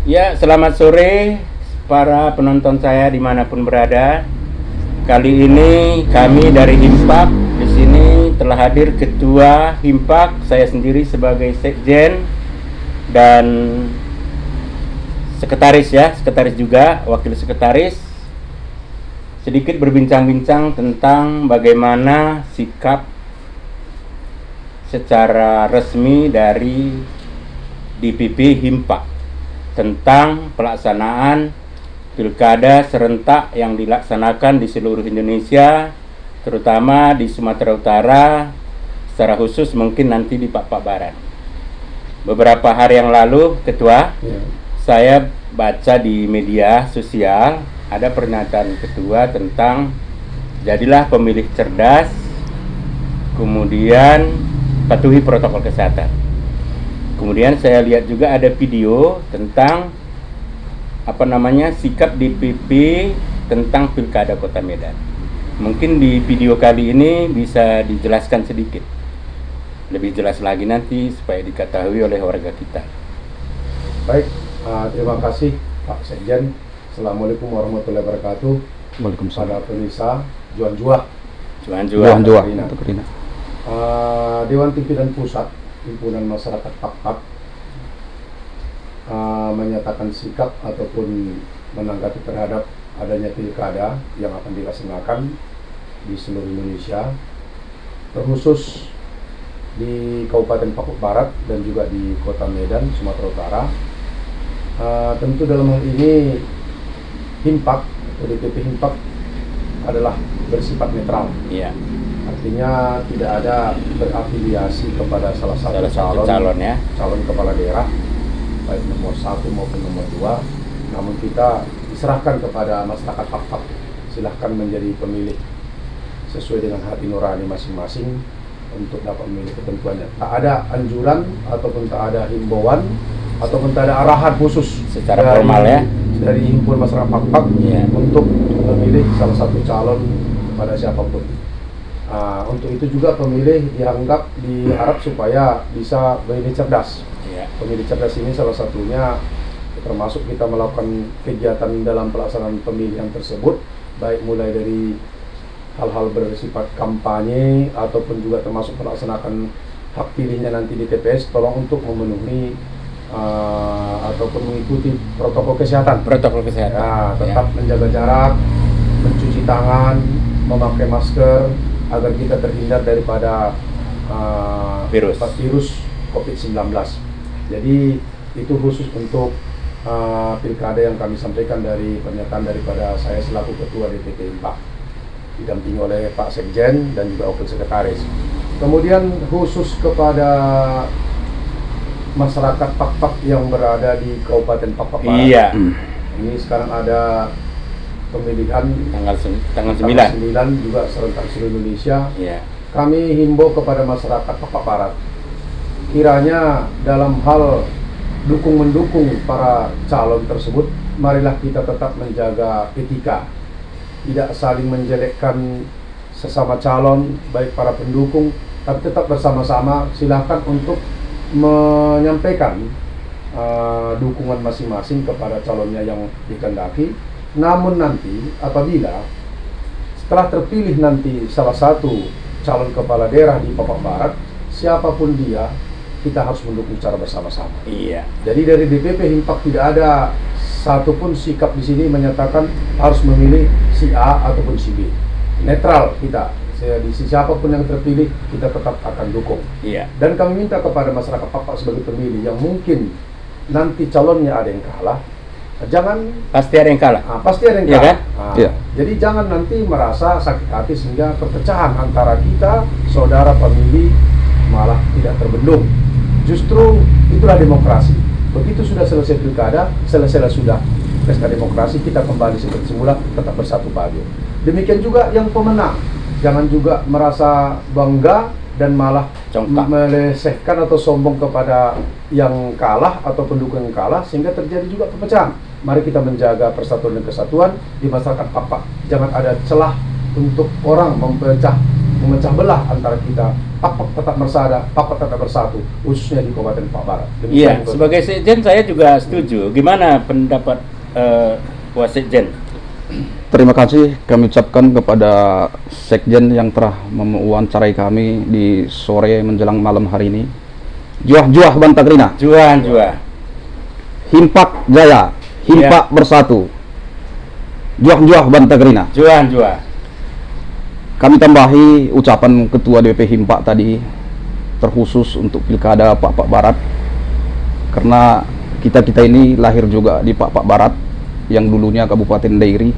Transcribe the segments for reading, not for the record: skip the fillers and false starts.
Ya, selamat sore para penonton saya dimanapun berada. Kali ini kami dari Himpak di sini telah hadir Ketua Himpak, saya sendiri sebagai Sekjen dan Sekretaris Sekretaris juga, Wakil Sekretaris. Sedikit berbincang-bincang tentang bagaimana sikap secara resmi dari DPP Himpak tentang pelaksanaan pilkada serentak yang dilaksanakan di seluruh Indonesia, terutama di Sumatera Utara, secara khusus mungkin nanti di Papua Barat. Beberapa hari yang lalu, Ketua, saya baca di media sosial ada pernyataan Ketua tentang jadilah pemilih cerdas, kemudian patuhi protokol kesehatan. Kemudian saya lihat juga ada video tentang sikap DPP tentang Pilkada Kota Medan. Mungkin di video kali ini bisa dijelaskan sedikit, lebih jelas lagi nanti supaya diketahui oleh warga kita. Baik, terima kasih Pak Sekjen. Assalamualaikum warahmatullahi wabarakatuh. Waalaikumsalam. Pada pemirsa Juan Juah. Dewan Pimpinan Pusat Himpunan Masyarakat Pak menyatakan sikap ataupun menanggapi terhadap adanya pilkada yang akan dilaksanakan di seluruh Indonesia, terkhusus di Kabupaten Papua Barat dan juga di Kota Medan, Sumatera Utara. Tentu dalam hal ini Himpak, DPP Himpak adalah bersifat netral. Iya. Artinya tidak ada berafiliasi kepada salah satu calon kepala daerah, baik nomor 1 maupun nomor 2. Namun kita diserahkan kepada masyarakat Papua, silahkan menjadi pemilih sesuai dengan hati nurani masing-masing untuk dapat memilih ketentuannya. Tak ada anjuran ataupun tak ada himbauan ataupun tak ada arahan khusus secara formal dari himpunan masyarakat Papua untuk memilih salah satu calon kepada siapapun. Untuk itu juga pemilih diharap supaya bisa memilih cerdas. Pemilih cerdas ini salah satunya termasuk kita melakukan kegiatan dalam pelaksanaan pemilihan tersebut, baik mulai dari hal-hal bersifat kampanye ataupun juga termasuk melaksanakan hak pilihnya nanti di TPS, tolong untuk memenuhi ataupun mengikuti protokol kesehatan. Tetap menjaga jarak, mencuci tangan, memakai masker agar kita terhindar daripada virus COVID-19. Jadi itu khusus untuk pilkada yang kami sampaikan dari pernyataan daripada saya selaku Ketua DPP Himpak, didampingi oleh Pak Sekjen dan juga Wakil Sekretaris. Kemudian khusus kepada masyarakat Papua yang berada di Kabupaten Papua Barat. Iya. Ini sekarang ada pemilihan tanggal 9 juga serentak seluruh Indonesia. Iya. Kami himbau kepada masyarakat Papua Barat, kiranya dalam hal mendukung para calon tersebut, marilah kita tetap menjaga etika, tidak saling menjelekkan sesama calon, baik para pendukung, tapi tetap bersama-sama silahkan untuk menyampaikan dukungan masing-masing kepada calonnya yang dikehendaki. Namun nanti apabila setelah terpilih nanti salah satu calon kepala daerah di Papua Barat, siapapun dia, kita harus mendukung secara bersama-sama. Iya. Jadi dari DPP Himpak tidak ada satupun sikap di sini menyatakan harus memilih si A ataupun si B. Netral kita. Siapapun yang terpilih kita tetap akan dukung. Iya. Dan kami minta kepada masyarakat Papua sebagai pemilih yang mungkin nanti calonnya ada yang kalah, pasti ada yang kalah. Pasti ada yang kalah. Iya. Jadi jangan nanti merasa sakit hati sehingga perpecahan antara kita, saudara pemilih, malah tidak terbendung. Justru itulah demokrasi. Begitu sudah selesai pilkada, selesai sudah pesta demokrasi, kita kembali seperti semula, tetap bersatu padu. Demikian juga yang pemenang, jangan juga merasa bangga dan malah melesehkan atau sombong kepada yang kalah atau pendukung yang kalah, sehingga terjadi juga perpecahan. Mari kita menjaga persatuan dan kesatuan di masyarakat Papua. Jangan ada celah untuk orang memecah belah antara kita Pakpak tetap bersatu, khususnya di Kabupaten Pak Barat. Iya, sebagai Sekjen saya juga setuju. Gimana pendapat Wasekjen? Terima kasih kami ucapkan kepada Sekjen yang telah mewawancarai kami di sore menjelang malam hari ini. Juah-juah Bantagrina. Juah-juah. Himpak Jaya. Himpak bersatu. Juah-juah Bantagrina. Juah-juah. Kami tambahi ucapan Ketua DPP Himpak tadi, terkhusus untuk Pilkada Pak Barat, karena kita ini lahir juga di Pak Barat yang dulunya Kabupaten Dairi.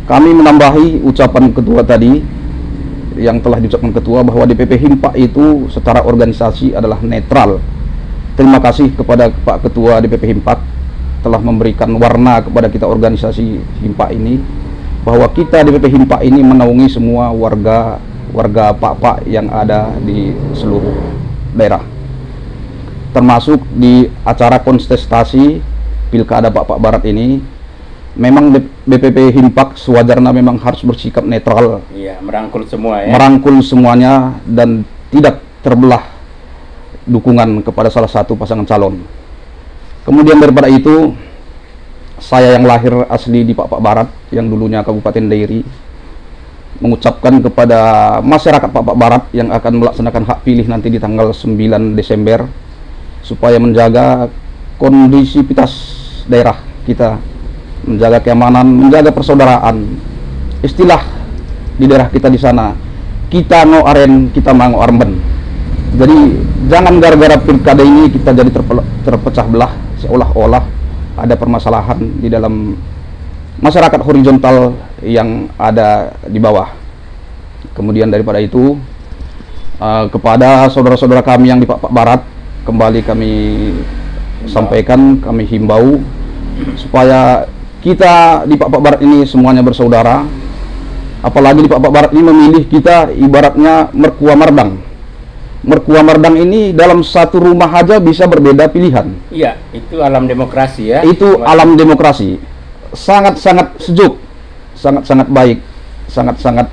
Kami menambahi ucapan Ketua tadi yang telah diucapkan Ketua bahwa DPP Himpak itu secara organisasi adalah netral. Terima kasih kepada Pak Ketua DPP Himpak telah memberikan warna kepada kita organisasi Himpak ini, bahwa kita DPP Himpak ini menaungi semua warga Pak yang ada di seluruh daerah, termasuk di acara kontestasi Pilkada Pak Barat ini. Memang DPP Himpak sewajarnya memang harus bersikap netral, iya, merangkul semua ya, merangkul semuanya dan tidak terbelah dukungan kepada salah satu pasangan calon. Kemudian daripada itu, saya yang lahir asli di Pak Barat yang dulunya Kabupaten Dairi mengucapkan kepada masyarakat Pak Barat yang akan melaksanakan hak pilih nanti di tanggal 9 Desember supaya menjaga kondisivitas daerah kita, menjaga keamanan, menjaga persaudaraan. Istilah di daerah kita di sana, kita no aren, kita mango arben. Jadi jangan gara-gara pilkada ini kita jadi terpecah belah, seolah-olah ada permasalahan di dalam masyarakat horizontal yang ada di bawah. Kemudian daripada itu, kepada saudara-saudara kami yang di Pak Barat, kembali kami sampaikan, kami himbau supaya kita di Pak Barat ini semuanya bersaudara. Apalagi di Pak Barat ini memilih kita ibaratnya merkua mardang. Merkua mardang ini dalam satu rumah aja bisa berbeda pilihan. Iya, itu alam demokrasi ya. Itu alam demokrasi. Sangat-sangat sejuk, sangat-sangat baik, sangat-sangat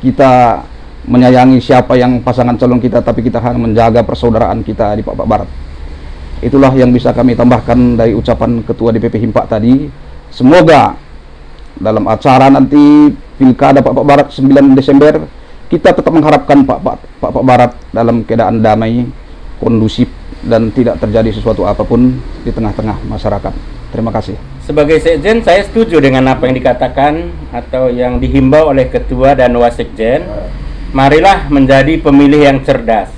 kita menyayangi siapa yang pasangan calon kita, tapi kita harus menjaga persaudaraan kita di Pak Barat. Itulah yang bisa kami tambahkan dari ucapan Ketua DPP Himpak tadi. Semoga dalam acara nanti Pilkada Pak Barat 9 Desember, kita tetap mengharapkan Pak Barat dalam keadaan damai, kondusif, dan tidak terjadi sesuatu apapun di tengah-tengah masyarakat. Terima kasih. Sebagai Sekjen, saya setuju dengan apa yang dikatakan atau yang dihimbau oleh Ketua dan Wasekjen. Marilah menjadi pemilih yang cerdas.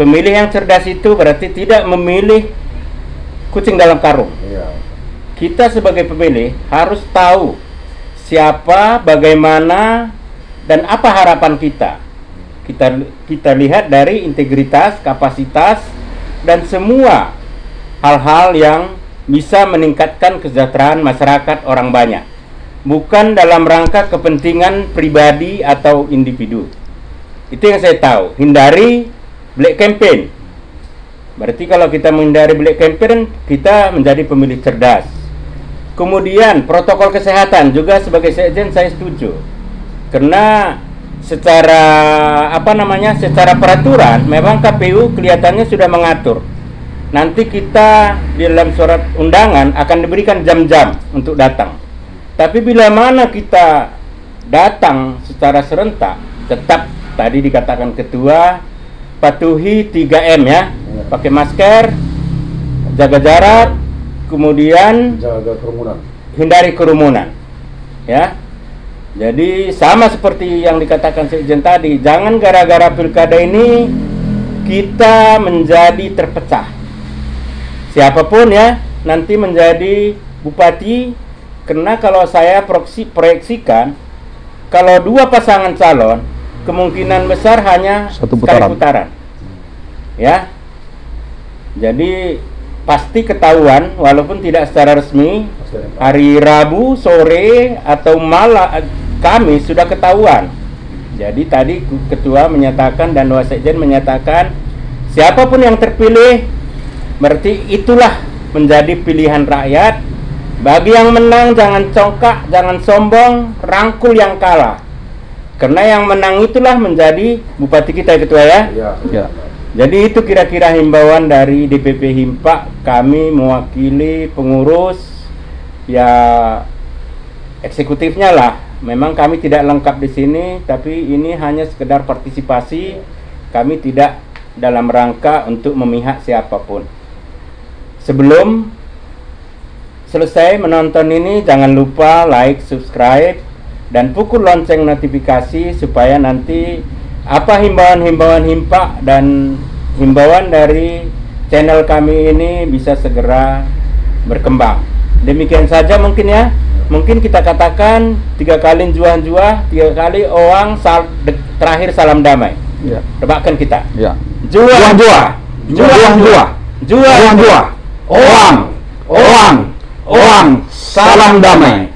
Pemilih yang cerdas itu berarti tidak memilih kucing dalam karung. Kita sebagai pemilih harus tahu siapa, bagaimana, dan apa harapan kita. Kita lihat dari integritas, kapasitas, dan semua hal-hal yang bisa meningkatkan kesejahteraan masyarakat orang banyak, bukan dalam rangka kepentingan pribadi atau individu. Itu yang saya tahu. Hindari black campaign. Berarti kalau kita menghindari black campaign, kita menjadi pemilih cerdas. Kemudian protokol kesehatan juga sebagai Sekjen saya setuju, karena secara secara peraturan memang KPU kelihatannya sudah mengatur. Nanti kita di dalam surat undangan akan diberikan jam-jam untuk datang. Tapi bila mana kita datang secara serentak, tetap tadi dikatakan Ketua, patuhi 3M ya. Pakai masker, jaga jarak, kemudian jaga kerumunan. Hindari kerumunan. Ya. Jadi sama seperti yang dikatakan Sekjen tadi, jangan gara-gara pilkada ini kita menjadi terpecah. Siapapun ya nanti menjadi bupati, karena kalau saya proyeksikan kalau dua pasangan calon kemungkinan besar hanya satu sekali putaran. Ya. Jadi pasti ketahuan walaupun tidak secara resmi, hari Rabu sore atau malam Kamis sudah ketahuan. Jadi tadi Ketua menyatakan dan Wasekjen menyatakan siapapun yang terpilih berarti itulah menjadi pilihan rakyat. Bagi yang menang jangan congkak, jangan sombong, rangkul yang kalah. Karena yang menang itulah menjadi bupati kita, Ketua ya. Iya. Ya. Jadi itu kira-kira himbauan dari DPP Himpa. Kami mewakili pengurus ya eksekutifnya lah. Memang kami tidak lengkap di sini, tapi ini hanya sekedar partisipasi. Kami tidak dalam rangka untuk memihak siapapun. Sebelum selesai menonton ini, jangan lupa like, subscribe, dan pukul lonceng notifikasi supaya nanti apa himbauan-himbauan Himpa dan himbauan dari channel kami ini bisa segera berkembang. Demikian saja mungkin ya. Mungkin kita katakan 3 kali juah-juah, 3 kali oang, terakhir salam damai. Ya. Tebakan kita. Ya. Juah-juah, Juah-juah. juah-juah, Oang. Oang. Salam damai.